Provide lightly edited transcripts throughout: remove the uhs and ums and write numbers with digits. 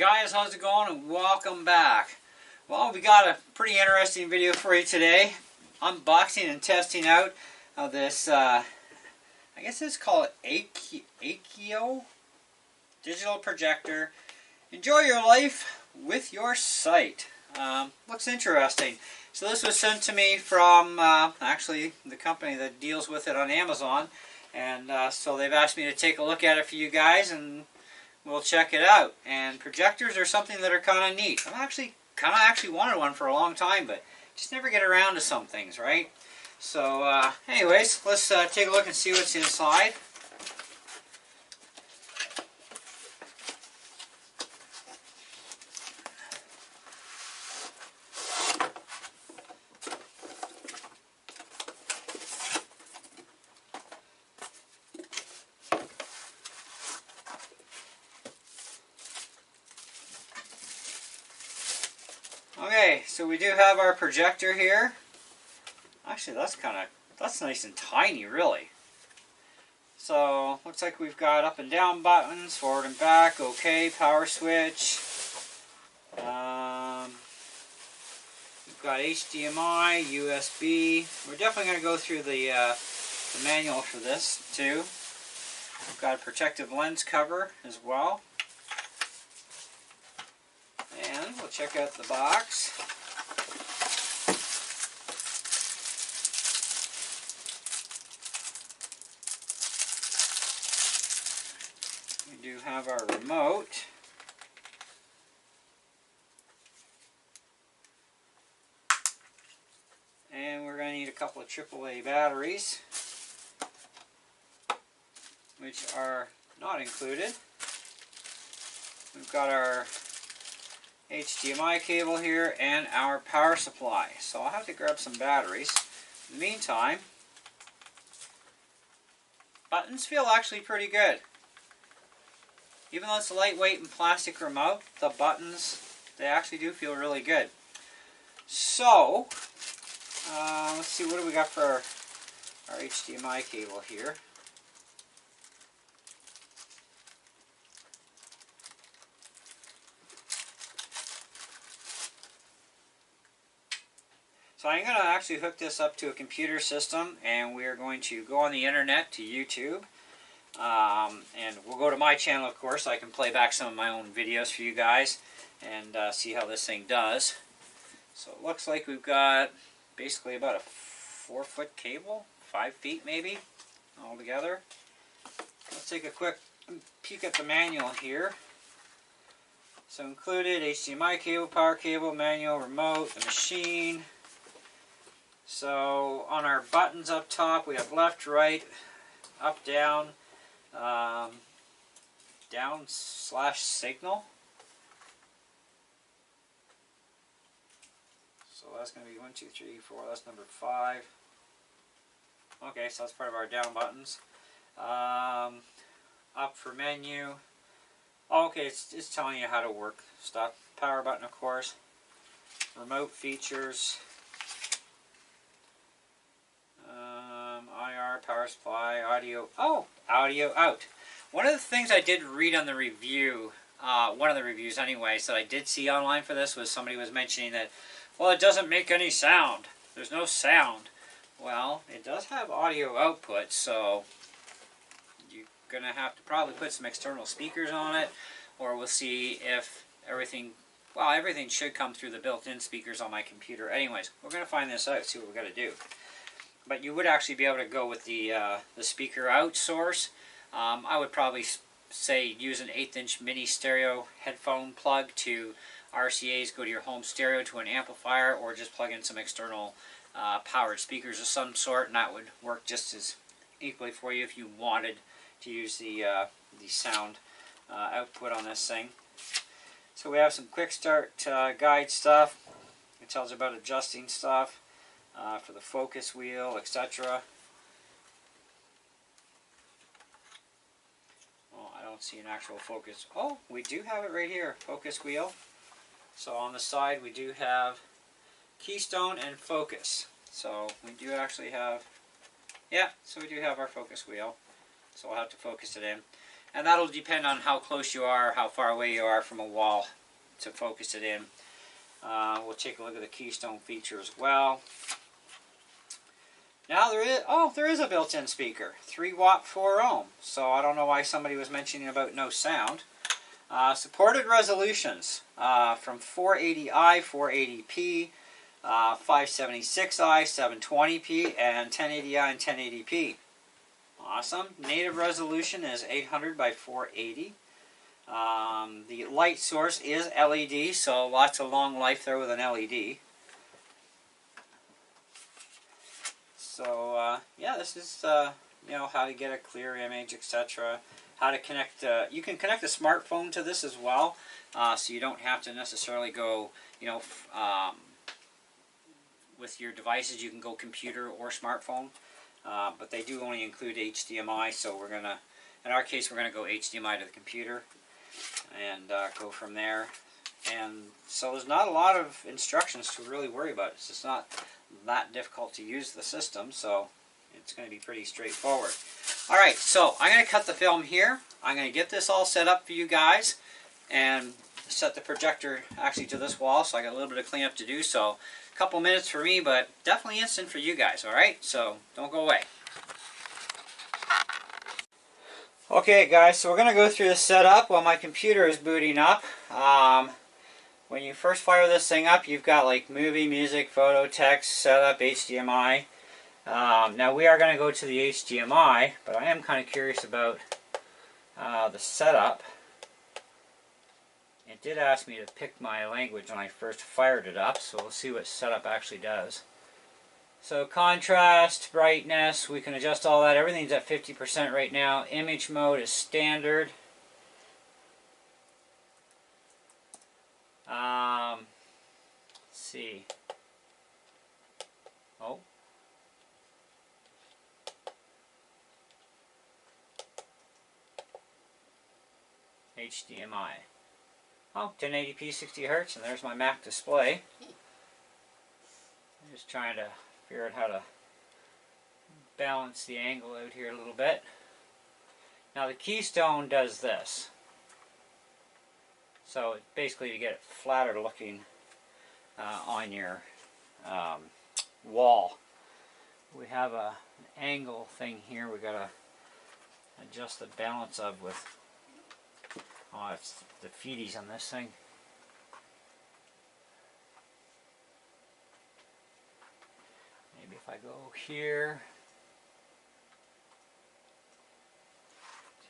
guys, how's it going and welcome back. Well, we got a pretty interesting video for you today. Unboxing and testing out of this, I guess it's called Akiyo digital projector. Enjoy your life with your sight. Looks interesting. So this was sent to me from actually the company that deals with it on Amazon. And so they've asked me to take a look at it for you guys and we'll check it out. And projectors are something that are kind of neat. I've actually wanted one for a long time, but just never get around to some things, right? So anyways, let's take a look and see what's inside. Okay, so we do have our projector here. Actually, that's nice and tiny, really. So, looks like we've got up and down buttons, forward and back, okay, power switch. We've got HDMI, USB. We're definitely going to go through the manual for this, too. We've got a protective lens cover as well. And we'll check out the box. We do have our remote. And we're going to need a couple of AAA batteries, which are not included. We've got our HDMI cable here and our power supply. So I'll have to grab some batteries. In the meantime, buttons feel actually pretty good. Even though it's a lightweight and plastic remote, the buttons, they actually do feel really good. So, let's see, what do we got for our HDMI cable here? So I'm going to actually hook this up to a computer system, and we are going to go on the internet to YouTube. And we'll go to my channel, of course, so I can play back some of my own videos for you guys and see how this thing does. So it looks like we've got basically about a 4-foot cable, 5 feet maybe, all together. Let's take a quick peek at the manual here. So included HDMI cable, power cable, manual, remote, the machine. So on our buttons up top, we have left, right, up, down, down/signal. So that's going to be 1, 2, 3, 4. That's number 5. Okay, so that's part of our down buttons. Up for menu. Oh, okay, it's telling you how to work stuff. Power button, of course. Remote features. IR, power supply, audio. Oh, audio out. One of the things I did read on the review, one of the reviews anyways, that I did see online for this was somebody was mentioning that, well, it doesn't make any sound. There's no sound. Well, it does have audio output, so you're going to have to probably put some external speakers on it, or we'll see if everything, well, everything should come through the built-in speakers on my computer. Anyways, we're going to find this out, see what we've got to do. But you would actually be able to go with the speaker out source. I would probably say use an 1/8" mini stereo headphone plug to RCAs, go to your home stereo to an amplifier, or just plug in some external powered speakers of some sort, and that would work just as equally for you if you wanted to use the sound output on this thing. So we have some quick start guide stuff. It tells you about adjusting stuff. For the focus wheel, etc. Well, I don't see an actual focus. Oh, we do have it right here, focus wheel. So on the side we do have keystone and focus. So we do actually have, yeah, so we do have our focus wheel. So we'll have to focus it in. And that'll depend on how close you are, how far away you are from a wall to focus it in. We'll take a look at the keystone feature as well. Now there is a built-in speaker, 3 watt 4 ohm. So I don't know why somebody was mentioning about no sound. Supported resolutions from 480i, 480p, 576i, 720p, and 1080i and 1080p. Awesome. Native resolution is 800 by 480. The light source is LED, so lots of long life there with an LED. So yeah, this is you know, how to get a clear image, etc. How to connect. You can connect a smartphone to this as well, so you don't have to necessarily go, you know, with your devices. You can go computer or smartphone, but they do only include HDMI. So we're gonna, in our case, we're gonna go HDMI to the computer and go from there. And so there's not a lot of instructions to really worry about. It's just not that difficult to use the system, so it's going to be pretty straightforward. Alright, so I'm going to cut the film here. I'm going to get this all set up for you guys and set the projector actually to this wall, so I got a little bit of cleanup to do. So a couple minutes for me, but definitely instant for you guys. Alright, so don't go away. Okay guys, so we're going to go through the setup while my computer is booting up. When you first fire this thing up, you've got like movie, music, photo, text, setup, HDMI. Now we are going to go to the HDMI, but I am kind of curious about the setup. It did ask me to pick my language when I first fired it up, so we'll see what setup actually does. So contrast, brightness, we can adjust all that. Everything's at 50% right now. Image mode is standard. Let's see. Oh. HDMI. Oh, 1080p 60 Hz, and there's my Mac display. I'm just trying to figure out how to balance the angle out here a little bit. Now the keystone does this. So it's basically to get it flatter looking on your wall. We have an angle thing here we got to adjust the balance of with, oh, it's the feeties on this thing. Maybe if I go here,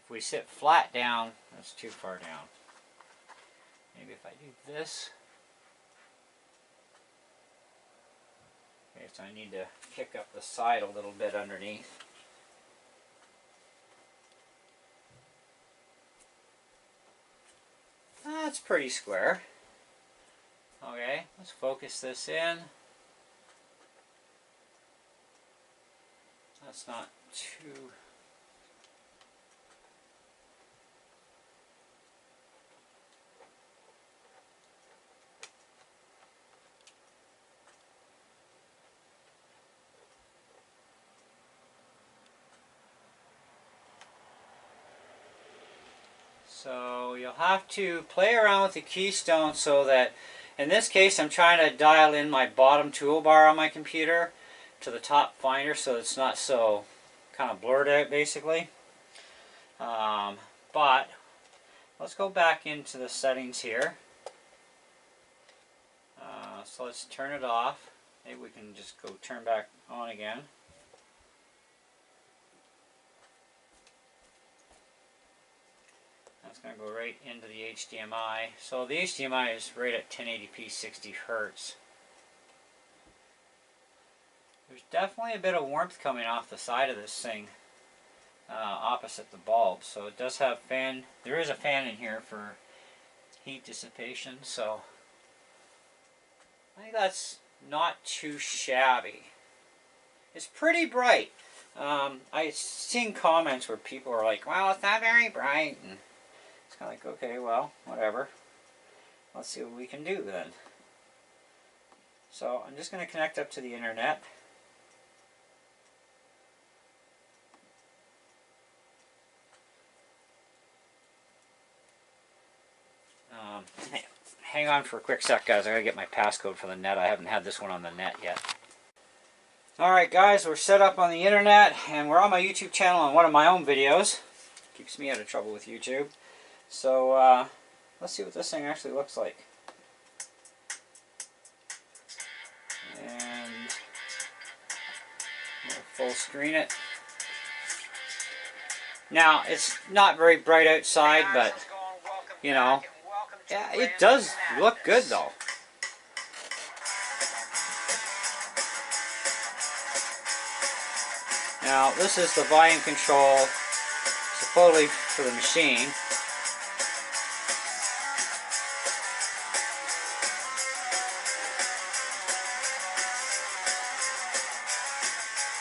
if we sit flat down, that's too far down. Maybe if I do this. Okay, so I need to kick up the side a little bit underneath. That's pretty square. Okay, let's focus this in. That's not too... So you'll have to play around with the keystone so that, in this case I'm trying to dial in my bottom toolbar on my computer to the top finder so it's not so kind of blurred out basically. But let's go back into the settings here. So let's turn it off. Maybe we can just go turn back on again. That's going to go right into the HDMI. So the HDMI is right at 1080p 60 Hz. There's definitely a bit of warmth coming off the side of this thing opposite the bulb. So it does have fan. There is a fan in here for heat dissipation. So I think that's not too shabby. It's pretty bright. I've seen comments where people are like, well, it's not very bright. And it's kind of like, okay, well, whatever. Let's see what we can do then. So I'm just going to connect up to the internet. Hang on for a quick sec, guys. I gotta get my passcode for the net. I haven't had this one on the net yet. Alright guys, we're set up on the internet and we're on my YouTube channel on one of my own videos. Keeps me out of trouble with YouTube. So let's see what this thing actually looks like. And we'll full screen it. Now, it's not very bright outside, but you know, yeah, it does look good though. Now, this is the volume control, supposedly for the machine.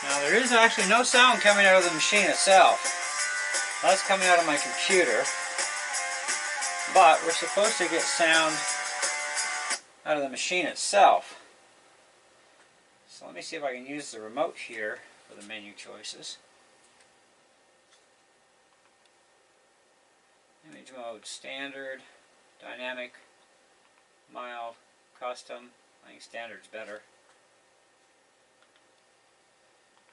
Now, there is actually no sound coming out of the machine itself. That's coming out of my computer. But we're supposed to get sound out of the machine itself. So let me see if I can use the remote here for the menu choices. Image mode, standard, dynamic, mild, custom. I think standard's better.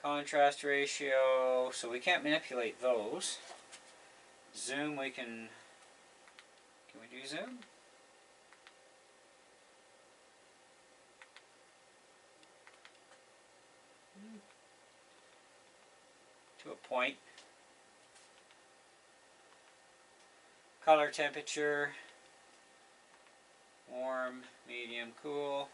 Contrast ratio, so we can't manipulate those. Zoom, we can we do zoom? To a point. Color temperature, warm, medium, cool.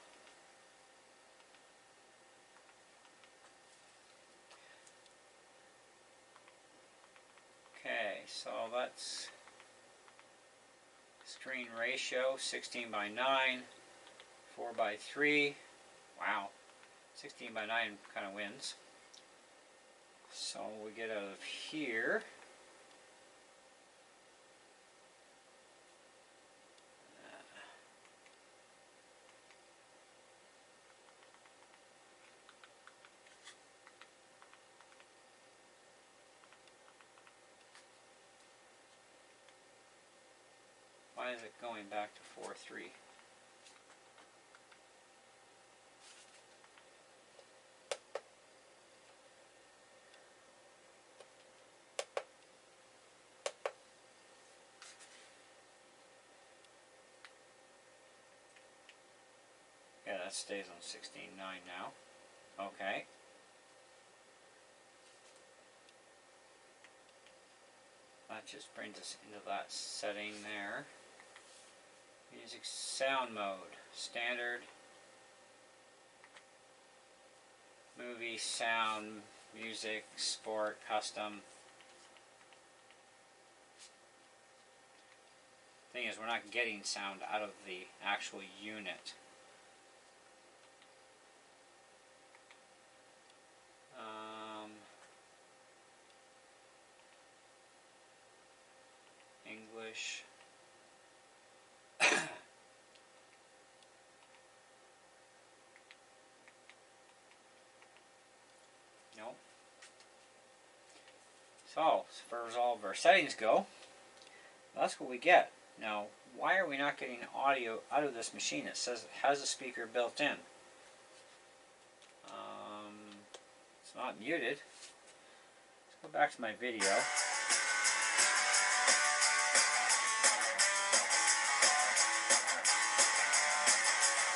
Okay, so that's screen ratio, 16 by 9, 4 by 3. Wow, 16 by 9 kind of wins. So we get out of here. Why is it going back to 4.3? Yeah, that stays on 16.9 now. Okay. That just brings us into that setting there. Music sound mode, standard, movie, sound, music, sport, custom. Thing is, we're not getting sound out of the actual unit. English. Nope. So, as far as all of our settings go, that's what we get. Now, why are we not getting audio out of this machine? It says it has a speaker built in. It's not muted. Let's go back to my video.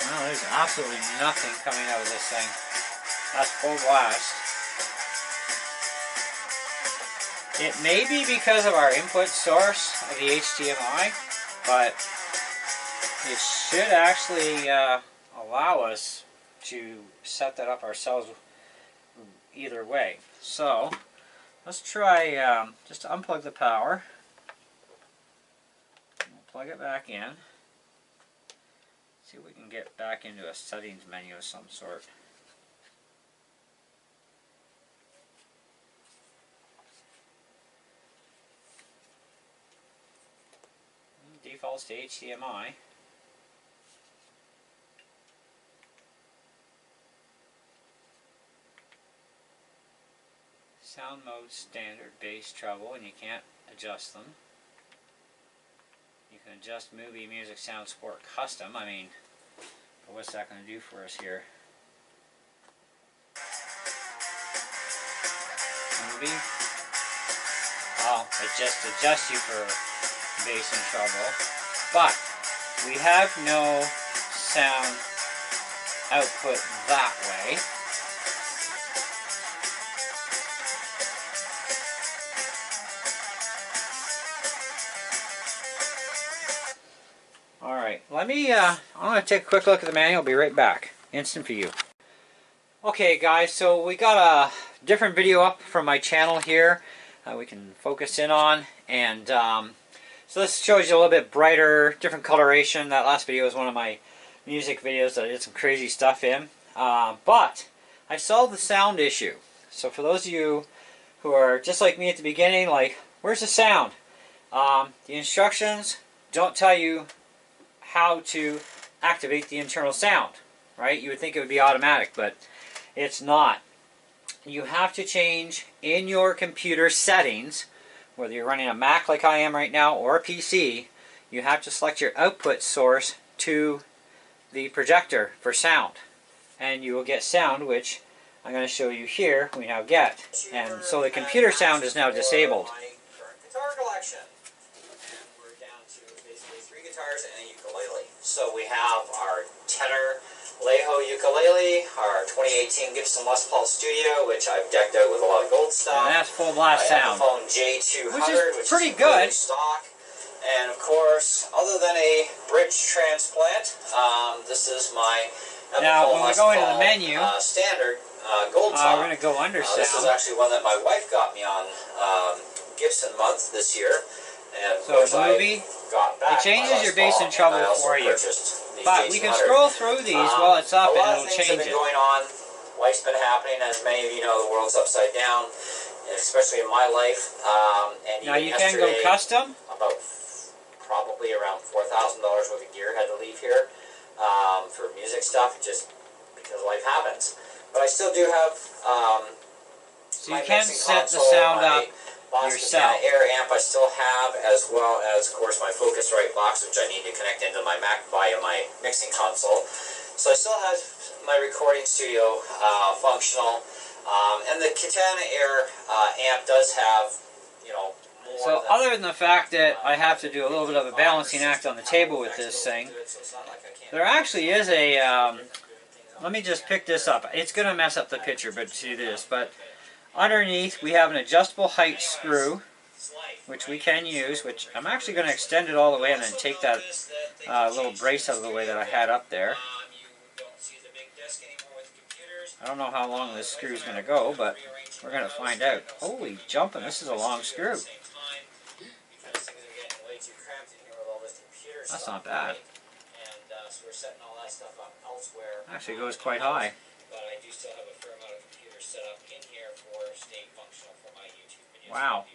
No, there's absolutely nothing coming out of this thing. That's full blast. It may be because of our input source of the HDMI, but it should actually allow us to set that up ourselves either way. So let's try just to unplug the power. We'll plug it back in. See if we can get back into a settings menu of some sort. Defaults to HDMI. Sound mode, standard, bass, treble, and you can't adjust them. You can adjust movie, music, sound, support, custom. I mean, what's that going to do for us here? Movie. Oh, it just adjusts you for bass and treble. But we have no sound output that way. Alright, I'm going to take a quick look at the manual. I'll be right back. Instant for you. Okay guys, so we got a different video up from my channel here we can focus in on, and so this shows you a little bit brighter, different coloration. That last video was one of my music videos that I did some crazy stuff in, but I solved the sound issue. So for those of you who are just like me at the beginning, like, where's the sound? The instructions don't tell you how to activate the internal sound, right? You would think it would be automatic, but it's not. You have to change in your computer settings, whether you're running a Mac like I am right now or a PC, you have to select your output source to the projector for sound. And you will get sound, which I'm going to show you here, we now get. And so the computer sound is now disabled. We're down to basically 3 guitars and a ukulele. So we have our tenor Leho ukulele, our 2018 Gibson Les Paul Studio, which I've decked out with a lot of gold stuff. And that's full blast sound. I have the phone J200, which is pretty good. Stock. And of course, other than a bridge transplant, this is my now when we go into the menu, standard gold top. we're going to go under sound. This is actually one that my wife got me on Gibson month this year. And so movie, it changes your bass and treble for you. But we can scroll through these while it's up and it'll change it. Going on. Life's been happening, as many of you know. The world's upside down, especially in my life. And now you can go custom. About probably around $4,000 worth of gear had to leave here for music stuff, just because life happens. But I still do have. So you can set the sound up yourself. Air amp I still have, as well as, of course, my Focusrite box, which I need to connect into my Mac via my mixing console. So I still have my recording studio functional, and the Katana Air amp does have, you know, more. So other than the fact that I have to do a little bit of a balancing act on the table with this thing, there actually is a. Let me just pick this up. It's going to mess up the picture, but see this, but. Underneath, we have an adjustable height screw, which we can use, which I'm actually going to extend it all the way and then take that little brace out of the way that I had up there. I don't know how long this screw is going to go, but we're going to find out. Holy jumping, this is a long screw. That's not bad. Actually, it goes quite high. But I do still have a fair amount of computers set up in here for staying functional for my YouTube videos. Wow.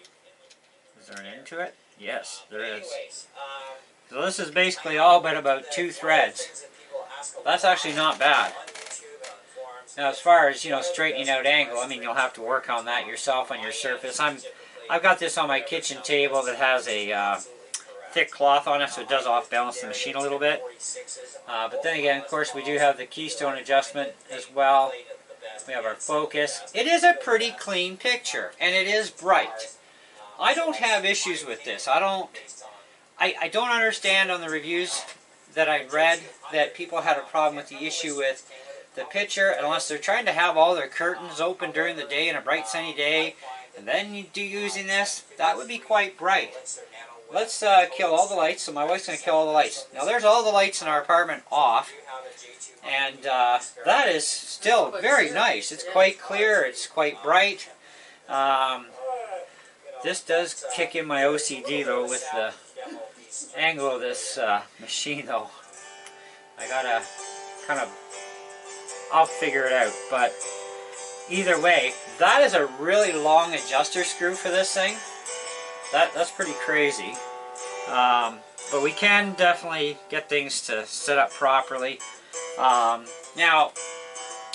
Is there an end to it? Yes, there is. So this is basically all but about 2 threads. That's actually not bad. Now as far as, you know, straightening out angle, I mean, you'll have to work on that yourself on your surface. I've got this on my kitchen table that has a thick cloth on it, so it does off balance the machine a little bit. But then again, of course, we do have the keystone adjustment as well. We have our focus. It is a pretty clean picture, and it is bright. I don't have issues with this. I don't understand on the reviews that I read that people had a problem with the issue with the picture, unless they're trying to have all their curtains open during the day in a bright sunny day, and then you do using this. That would be quite bright. Let's kill all the lights. So my wife's going to kill all the lights. Now there's all the lights in our apartment off. And that is still very nice. It's quite clear. It's quite bright. This does kick in my OCD though with the angle of this machine though. I gotta kind of, I'll figure it out. But either way, that is a really long adjuster screw for this thing. That's pretty crazy, but we can definitely get things to set up properly. Now,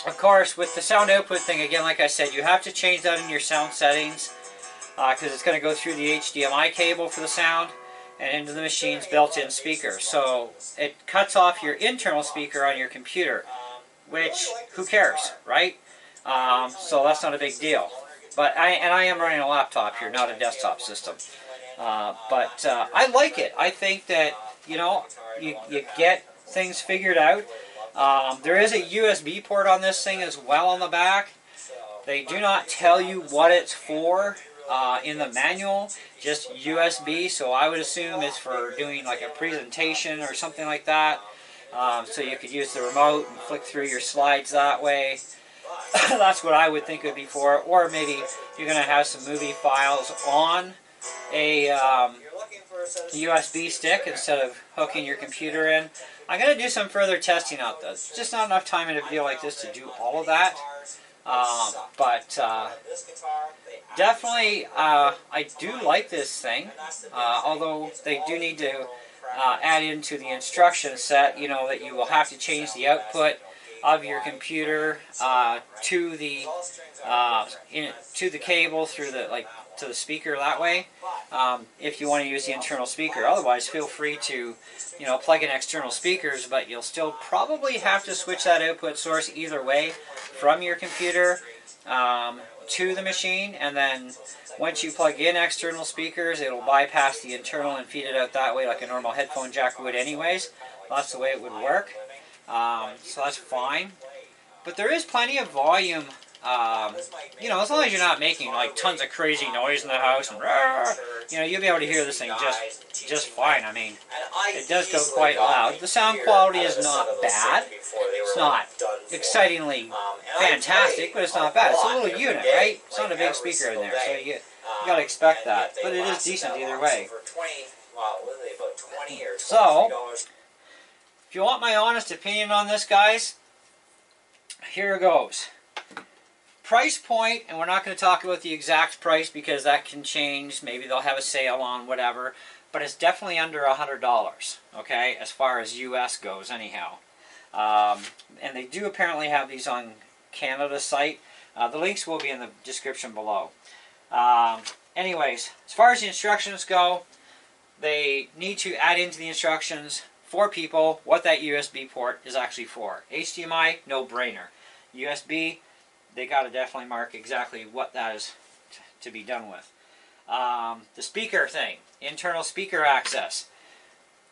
of course, with the sound output thing, again, like I said, you have to change that in your sound settings because it's going to go through the HDMI cable for the sound. and into the machine's built-in speaker. So it cuts off your internal speaker on your computer, which, who cares, right? So that's not a big deal. But I am running a laptop here, not a desktop system. But I like it. I think that, you know, you get things figured out. There is a USB port on this thing as well on the back. They do not tell you what it's for in the manual, just USB, so I would assume it's for doing like a presentation or something like that. So you could use the remote and flick through your slides that way. That's what I would think it would be for. Or maybe you're going to have some movie files on a USB stick instead of hooking your computer in. I'm going to do some further testing out though. There's just not enough time in a video like this to do all of that. But definitely I do like this thing, although they do need to add into the instruction set, you know, that you will have to change the output of your computer to the cable through the to the speaker that way, if you want to use the internal speaker. Otherwise, feel free to, you know, plug in external speakers, but you'll still probably have to switch that output source either way from your computer to the machine, and then once you plug in external speakers, it'll bypass the internal and feed it out that way like a normal headphone jack would anyways. That's the way it would work. So that's fine. But there is plenty of volume, you know, as long as you're not making like tons of crazy noise in the house, and you know, you'll be able to hear this thing just fine. I mean, it does go quite loud. The sound quality is not bad. It's not excitingly fantastic, but it's not bad. It's a little unit, right? It's not a big speaker in there, so you gotta expect that. But it is decent either way. So, if you want my honest opinion on this, guys, here goes. Price point, and we're not going to talk about the exact price because that can change. Maybe they'll have a sale on whatever, but it's definitely under $100, okay, as far as US goes anyhow. And they do apparently have these on Canada's site. The links will be in the description below. Anyways, as far as the instructions go, they need to add into the instructions for people what that USB port is actually for. HDMI, no brainer. USB, they got to definitely mark exactly what that is to be done with. The speaker thing, internal speaker access.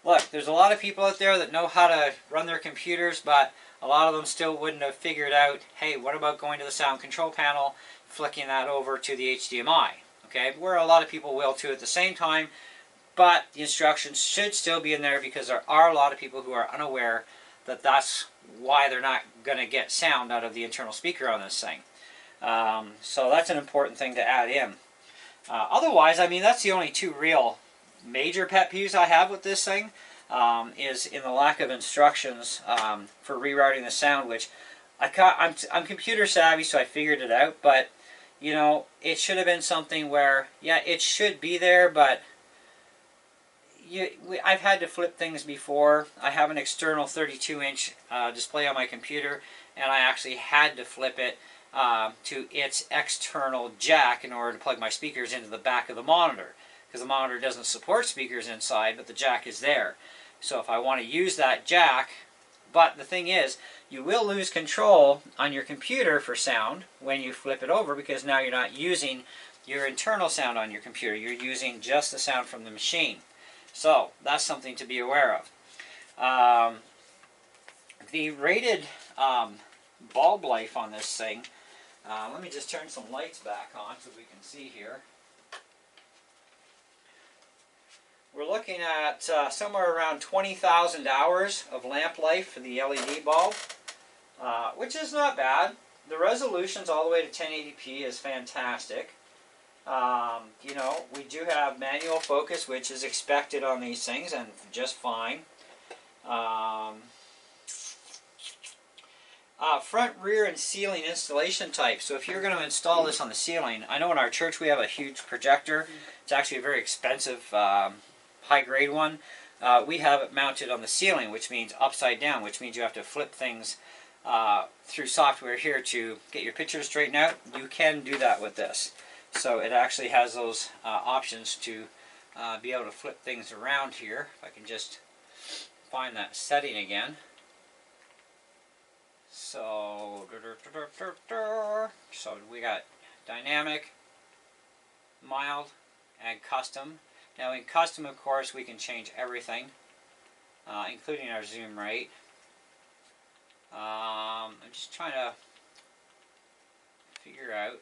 Look, there's a lot of people out there that know how to run their computers, but a lot of them still wouldn't have figured out, hey, what about going to the sound control panel, flicking that over to the HDMI? Okay, where a lot of people will too at the same time, but the instructions should still be in there because there are a lot of people who are unaware that that's why they're not going to get sound out of the internal speaker on this thing. So that's an important thing to add in. Otherwise, I mean, that's the only two real major pet peeves I have with this thing, is in the lack of instructions for rerouting the sound, which I'm computer savvy, so I figured it out, but you know, it should have been something where, yeah, it should be there, but I've had to flip things before. I have an external 32-inch display on my computer, and I actually had to flip it to its external jack in order to plug my speakers into the back of the monitor, because the monitor doesn't support speakers inside, but the jack is there. So if I want to use that jack, but the thing is, you will lose control on your computer for sound when you flip it over, because now you're not using your internal sound on your computer. You're using just the sound from the machine. So that's something to be aware of. The rated bulb life on this thing, let me just turn some lights back on so we can see here. We're looking at somewhere around 20,000 hours of lamp life for the LED bulb, which is not bad. The resolutions all the way to 1080p is fantastic. You know, we do have manual focus, which is expected on these things, and just fine. Front, rear, and ceiling installation type. So if you're going to install this on the ceiling, I know in our church we have a huge projector. It's actually a very expensive, high-grade one. We have it mounted on the ceiling, which means upside down, which means you have to flip things through software here to get your picture straightened out. You can do that with this. So it actually has those options to be able to flip things around here. If I can just find that setting again. So we got dynamic, mild, and custom. Now in custom, of course, we can change everything, including our zoom rate. I'm just trying to figure out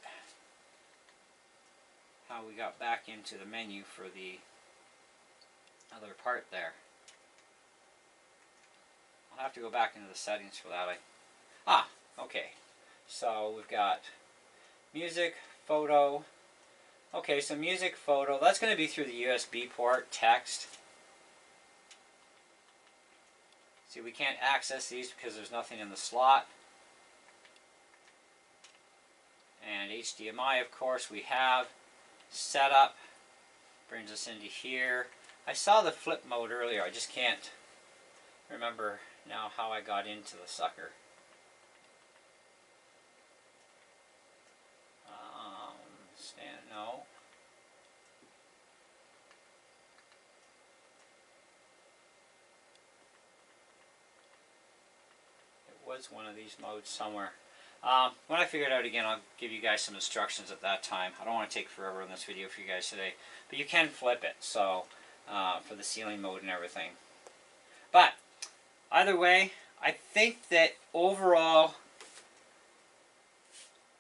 how we got back into the menu for the other part there. I'll have to go back into the settings for that. Okay. So we've got music, photo. Okay, so music, photo. That's going to be through the USB port, text. See, we can't access these because there's nothing in the slot. And HDMI, of course, we have. Setup brings us into here. I saw the flip mode earlier. I just can't remember now how I got into the sucker. No. It was one of these modes somewhere. When I figure it out again, I'll give you guys some instructions at that time. I don't want to take forever in this video for you guys today. But you can flip it, so for the ceiling mode and everything. But either way, I think that overall,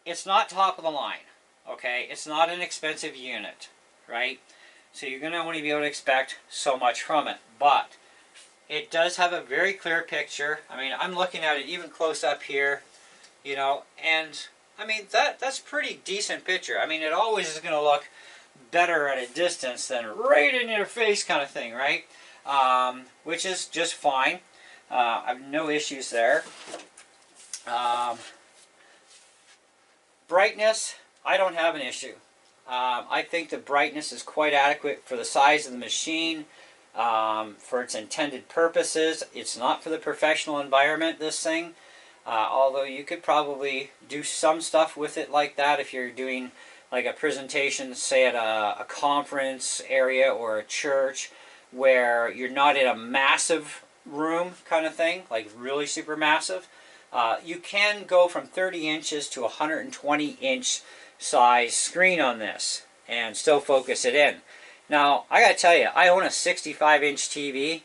it's not top of the line. Okay, it's not an expensive unit, right? So you're going to only be able to expect so much from it. But it does have a very clear picture. I mean, I'm looking at it even close up here, you know, and I mean, that's pretty decent picture. I mean, it always is going to look better at a distance than right in your face kind of thing, right? Which is just fine. I have no issues there. Brightness, I don't have an issue. I think the brightness is quite adequate for the size of the machine, for its intended purposes. It's not for the professional environment, this thing. Although you could probably do some stuff with it like that if you're doing like a presentation, say at a conference area or a church where you're not in a massive room kind of thing, like really super massive. You can go from 30 inches to 120 inch size screen on this and still focus it in. Now, I gotta tell you, I own a 65 inch TV.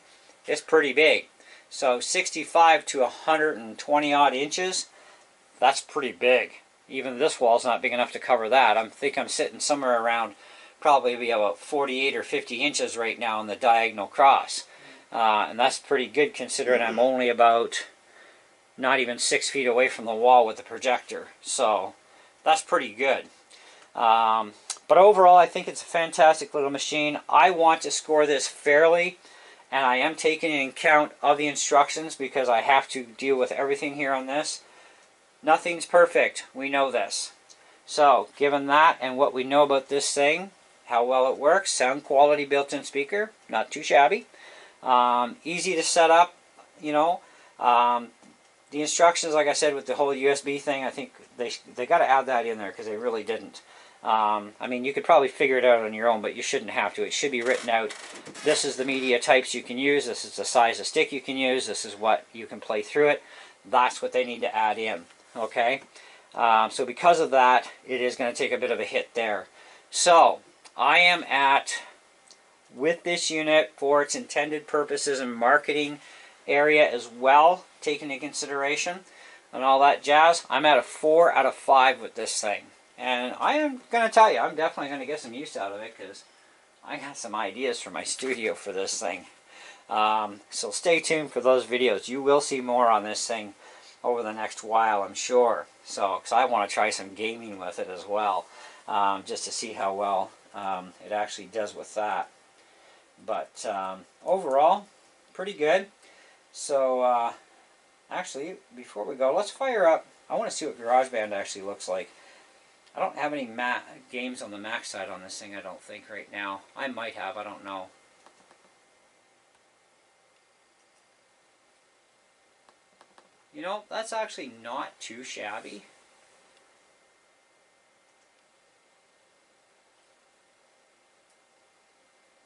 It's pretty big. So 65 to 120 odd inches, that's pretty big. Even this wall's not big enough to cover that. I think I'm sitting somewhere around probably about 48 or 50 inches right now in the diagonal cross. And that's pretty good considering I'm only about not even 6 feet away from the wall with the projector. So that's pretty good. But overall, I think it's a fantastic little machine. I want to score this fairly, and I am taking into account of the instructions because I have to deal with everything here on this. Nothing's perfect. We know this. So, given that and what we know about this thing, how well it works, sound quality, built-in speaker, not too shabby. Easy to set up, you know. The instructions, like I said, with the whole USB thing, I think they got to add that in there because they really didn't. I mean, you could probably figure it out on your own, but you shouldn't have to. It should be written out. This is the media types you can use. This is the size of stick you can use. This is what you can play through it. That's what they need to add in. Okay? So because of that, it is going to take a bit of a hit there. So, I am at, with this unit, for its intended purposes and marketing area as well, taken into consideration, and all that jazz, I'm at a 4 out of 5 with this thing. And I am going to tell you, I'm definitely going to get some use out of it because I got some ideas for my studio for this thing. So stay tuned for those videos. You will see more on this thing over the next while, I'm sure. So, because I want to try some gaming with it as well, just to see how well it actually does with that. But overall, pretty good. So, actually, before we go, let's fire up. I want to see what GarageBand actually looks like. I don't have any games on the Mac side on this thing, I don't think, right now. I might have, I don't know. You know, that's actually not too shabby.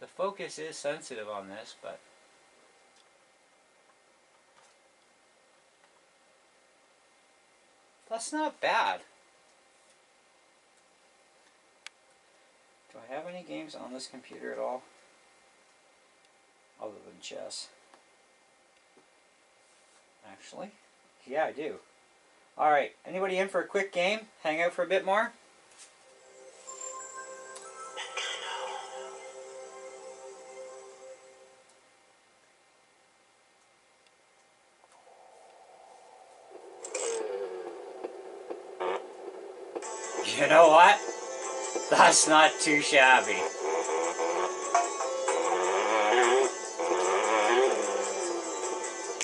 The focus is sensitive on this, but that's not bad. Do I have any games on this computer at all? Other than chess. Actually, yeah, I do. Alright, anybody in for a quick game? Hang out for a bit more? You know what? That's not too shabby.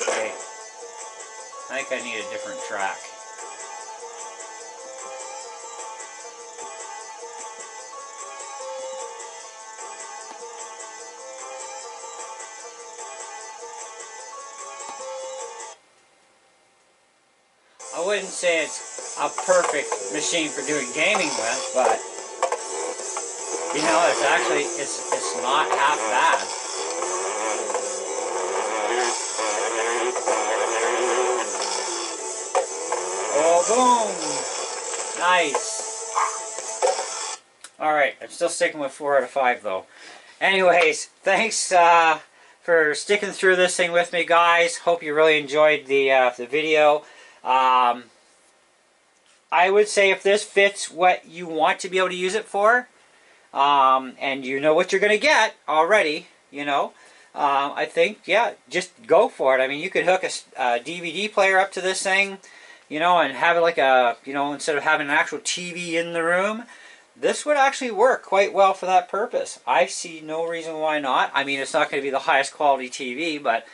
Okay. I think I need a different track. I wouldn't say it's a perfect machine for doing gaming with, but you know, it's actually it's not half bad. Oh, boom! Nice. Alright, I'm still sticking with 4 out of 5 though. Anyways, thanks for sticking through this thing with me, guys. Hope you really enjoyed the video. I would say if this fits what you want to be able to use it for, and you know what you're going to get already, you know, I think, yeah, just go for it. I mean, you could hook a DVD player up to this thing, you know, and have it like a, you know, instead of having an actual TV in the room, this would actually work quite well for that purpose. I see no reason why not. I mean, it's not going to be the highest quality TV, but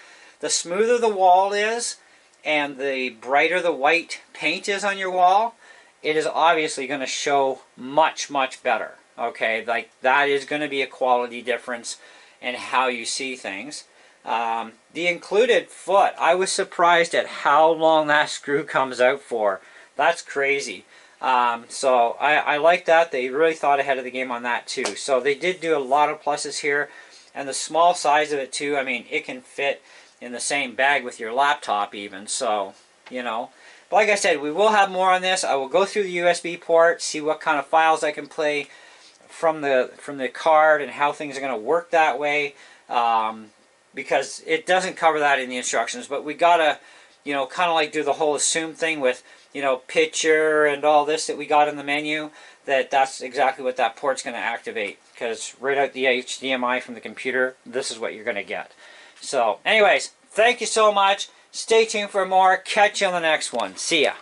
the smoother the wall is, and the brighter the white paint is on your wall, it is obviously going to show much, much better. Okay, like that is going to be a quality difference in how you see things. The included foot, I was surprised at how long that screw comes out for. That's crazy. So I like that. They really thought ahead of the game on that too. So they did do a lot of pluses here. And the small size of it too, I mean, it can fit in the same bag with your laptop even. So, you know. But like I said, we will have more on this. I will go through the USB port, see what kind of files I can play from the card and how things are going to work that way. Because it doesn't cover that in the instructions. But we got to, you know, kind of like do the whole assume thing with, you know, picture and all this that we got in the menu. That's exactly what that port's going to activate. Because right out the HDMI from the computer, this is what you're going to get. So, anyways, thank you so much. Stay tuned for more. Catch you on the next one. See ya.